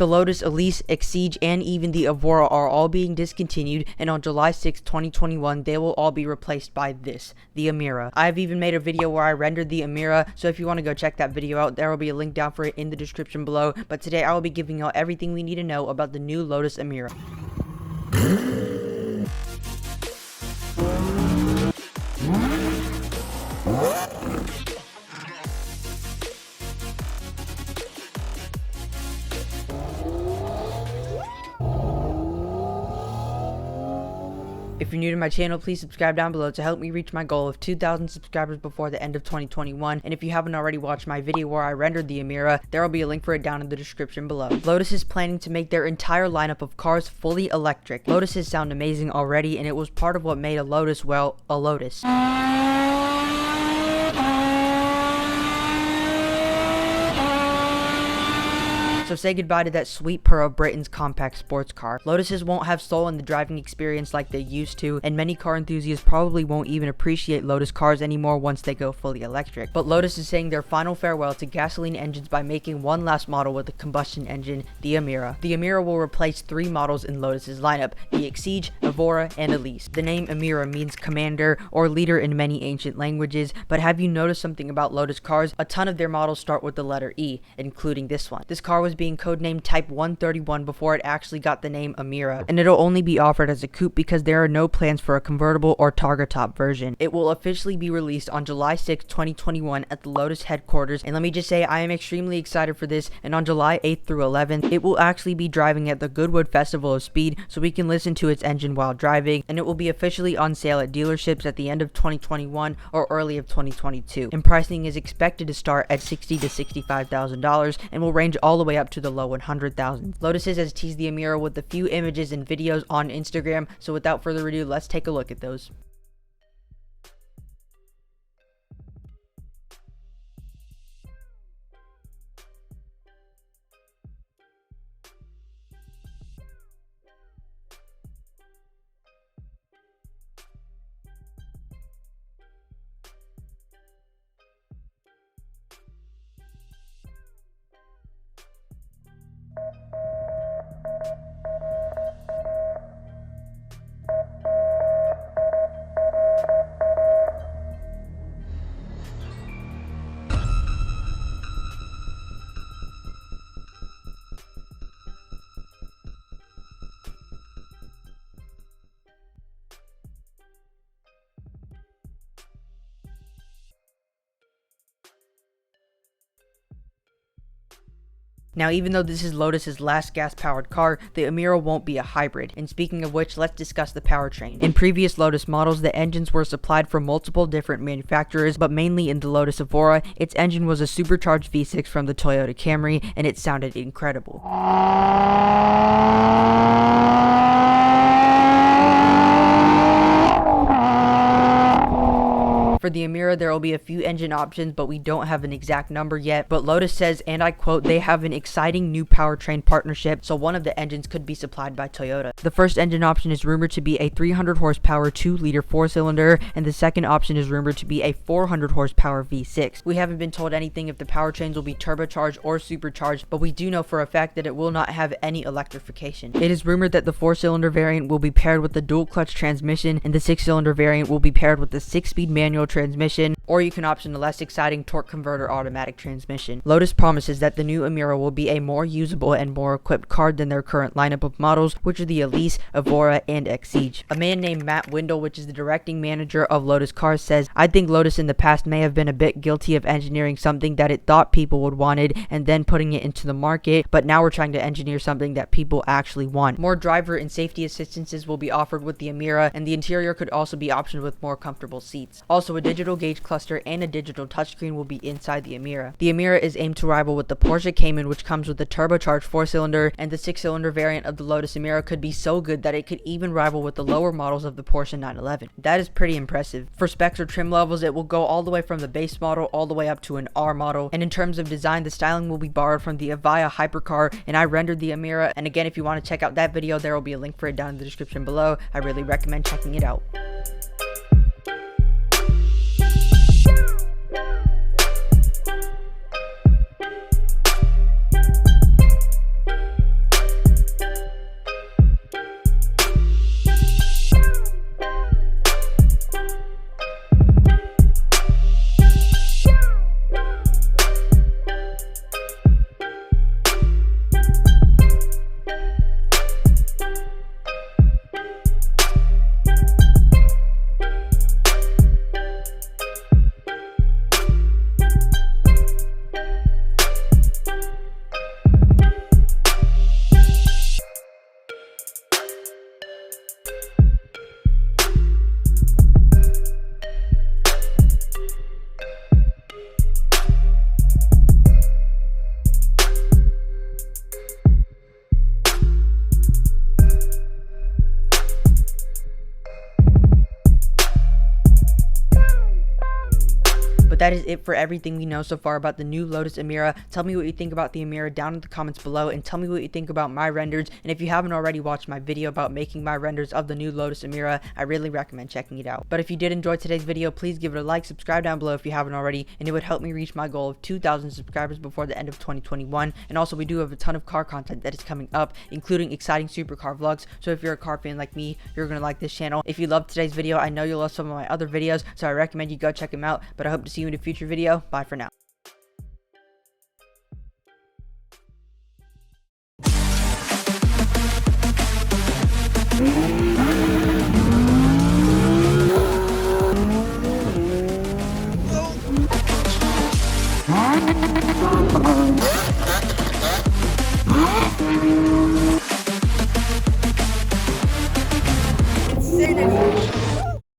The Lotus Elise, Exige, and even the Evora are all being discontinued, and on July 6, 2021, they will all be replaced by this, the Emira. I've even made a video where I rendered the Emira, so if you want to go check that video out, there will be a link down for it in the description below. But today I will be giving out everything we need to know about the new Lotus Emira. If you're new to my channel, please subscribe down below to help me reach my goal of 2,000 subscribers before the end of 2021. And if you haven't already watched my video where I rendered the Emira, there will be a link for it down in the description below. Lotus is planning to make their entire lineup of cars fully electric. Lotuses sound amazing already, and it was part of what made a Lotus, well, a Lotus. So say goodbye to that sweet purr of Britain's compact sports car. Lotuses won't have soul in the driving experience like they used to, and many car enthusiasts probably won't even appreciate Lotus cars anymore once they go fully electric. But Lotus is saying their final farewell to gasoline engines by making one last model with a combustion engine, the Emira. The Emira will replace 3 models in Lotus's lineup, the Exige, Evora, and Elise. The name Emira means commander or leader in many ancient languages, but have you noticed something about Lotus cars? A ton of their models start with the letter E, including this one. This car was being codenamed Type 131 before it actually got the name Emira, and it'll only be offered as a coupe because there are no plans for a convertible or targa top version. It will officially be released on July 6, 2021 at the Lotus headquarters, and let me just say I am extremely excited for this. And on July 8th through 11th, it will actually be driving at the Goodwood Festival of Speed, so we can listen to its engine while driving, and it will be officially on sale at dealerships at the end of 2021 or early of 2022, and pricing is expected to start at $60,000 to $65,000 and will range all the way up to the low 100,000. Lotuses has teased the Emira with a few images and videos on Instagram, so without further ado, let's take a look at those. Now, even though this is Lotus's last gas-powered car, the Emira won't be a hybrid. And speaking of which, let's discuss the powertrain. In previous Lotus models, the engines were supplied from multiple different manufacturers, but mainly in the Lotus Evora, its engine was a supercharged V6 from the Toyota Camry, and it sounded incredible. For the Emira, there will be a few engine options, but we don't have an exact number yet. But Lotus says, and I quote, they have an exciting new powertrain partnership, so one of the engines could be supplied by Toyota. The first engine option is rumored to be a 300 horsepower 2-liter 4-cylinder, and the second option is rumored to be a 400 horsepower V6. We haven't been told anything if the powertrains will be turbocharged or supercharged, but we do know for a fact that it will not have any electrification. It is rumored that the 4-cylinder variant will be paired with the dual clutch transmission, and the 6-cylinder variant will be paired with the 6-speed manual transmission, or you can option the less exciting torque converter automatic transmission. Lotus promises that the new Emira will be a more usable and more equipped car than their current lineup of models, which are the Elise, Evora, and Exige. A man named Matt Windle, which is the directing manager of Lotus Cars, says, I think Lotus in the past may have been a bit guilty of engineering something that it thought people would wanted and then putting it into the market, but now we're trying to engineer something that people actually want. More driver and safety assistances will be offered with the Emira, and the interior could also be optioned with more comfortable seats. Also, a digital gauge cluster and a digital touchscreen will be inside the Emira. The Emira is aimed to rival with the Porsche Cayman, which comes with a turbocharged 4-cylinder, and the 6-cylinder variant of the Lotus Emira could be so good that it could even rival with the lower models of the Porsche 911. That is pretty impressive. For specs or trim levels, it will go all the way from the base model all the way up to an R model, and in terms of design, the styling will be borrowed from the Avaya hypercar, and I rendered the Emira, and again, if you want to check out that video, there will be a link for it down in the description below. I really recommend checking it out. that is it for everything we know so far about the new Lotus Emira. Tell me what you think about the Emira down in the comments below, and tell me what you think about my renders. And if you haven't already watched my video about making my renders of the new Lotus Emira, I really recommend checking it out. But if you did enjoy today's video, please give it a like, subscribe down below if you haven't already, and it would help me reach my goal of 2,000 subscribers before the end of 2021. And also, we do have a ton of car content that is coming up, including exciting supercar vlogs. So if you're a car fan like me, you're gonna like this channel. If you loved today's video, I know you'll love some of my other videos, so I recommend you go check them out. But I hope to see you in a future video. Bye for now.